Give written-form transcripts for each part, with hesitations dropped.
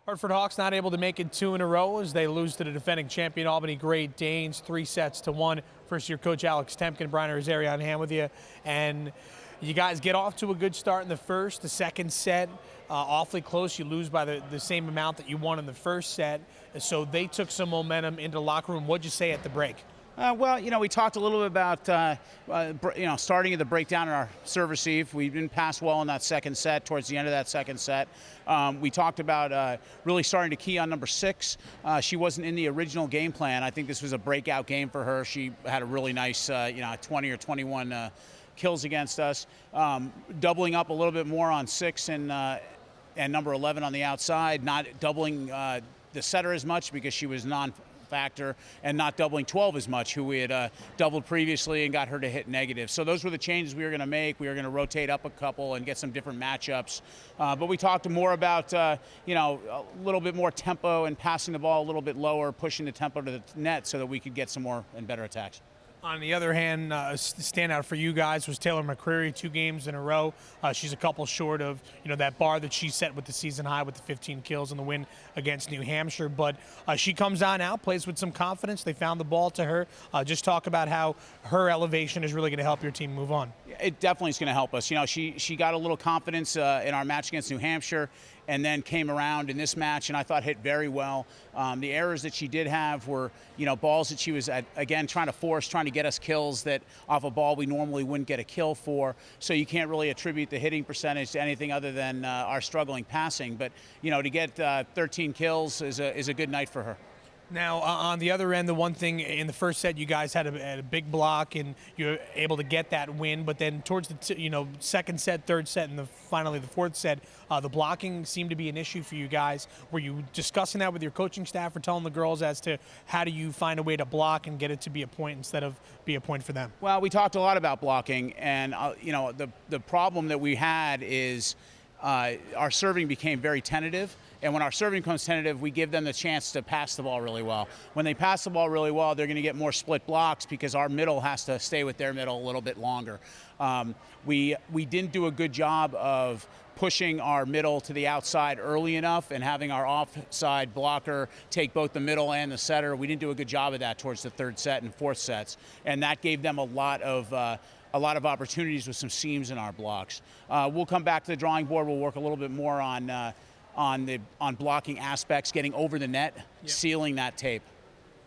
Hartford Hawks not able to make it 2 in a row as they lose to the defending champion Albany Great Danes 3-1. First-year coach Alex Temkin, Brian Irizarry on hand with you. And you guys get off to a good start in the first. The second set, awfully close. You lose by the same amount that you won in the first set. So they took some momentum into the locker room. What'd you say at the break? Well, we talked a little bit about, starting at the breakdown in our serve receive. We didn't pass well in that second set, towards the end of that second set. We talked about really starting to key on number 6. She wasn't in the original game plan. I think this was a breakout game for her. She had a really nice, 20 or 21 kills against us. Doubling up a little bit more on 6 and number 11 on the outside, not doubling the setter as much because she was non-factor, and not doubling 12 as much, who we had doubled previously and got her to hit negative. So those were the changes we were going to make. We were going to rotate up a couple and get some different matchups. But we talked more about, a little bit more tempo and passing the ball a little bit lower, pushing the tempo to the net so that we could get some more and better attacks. On the other hand, standout for you guys was Taylor McCreery, 2 games in a row. She's a couple short of that bar that she set with the season high with the 15 kills and the win against New Hampshire. But she comes on out, plays with some confidence. They found the ball to her. Just talk about how her elevation is really going to help your team move on. It definitely is going to help us. She got a little confidence in our match against New Hampshire, and then came around in this match and I thought hit very well. The errors that she did have were, balls that she was, again, trying to get us kills that off a ball we normally wouldn't get a kill for. So you can't really attribute the hitting percentage to anything other than our struggling passing. But, to get 13 kills is a good night for her. Now, on the other end, the one thing in the first set, you guys had a big block and you were able to get that win. But then towards the second set, third set, and finally the fourth set, the blocking seemed to be an issue for you guys. Were you discussing that with your coaching staff or telling the girls as to how do you find a way to block and get it to be a point instead of be a point for them? Well, we talked a lot about blocking, and the problem that we had is our serving became very tentative. And when our serving becomes tentative, we give them the chance to pass the ball really well. When they pass the ball really well, they're going to get more split blocks because our middle has to stay with their middle a little bit longer. We didn't do a good job of pushing our middle to the outside early enough and having our offside blocker take both the middle and the setter. We didn't do a good job of that towards the third set and fourth sets, and that gave them a lot of opportunities with some seams in our blocks. We'll come back to the drawing board. We'll work a little bit more on blocking aspects, getting over the net, sealing that tape.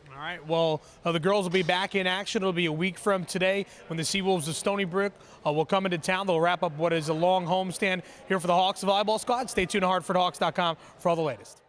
All right, well, the girls will be back in action. It'll be a week from today when the Seawolves of Stony Brook will come into town. They'll wrap up what is a long homestand here for the Hawks volleyball squad. Stay tuned to HartfordHawks.com for all the latest.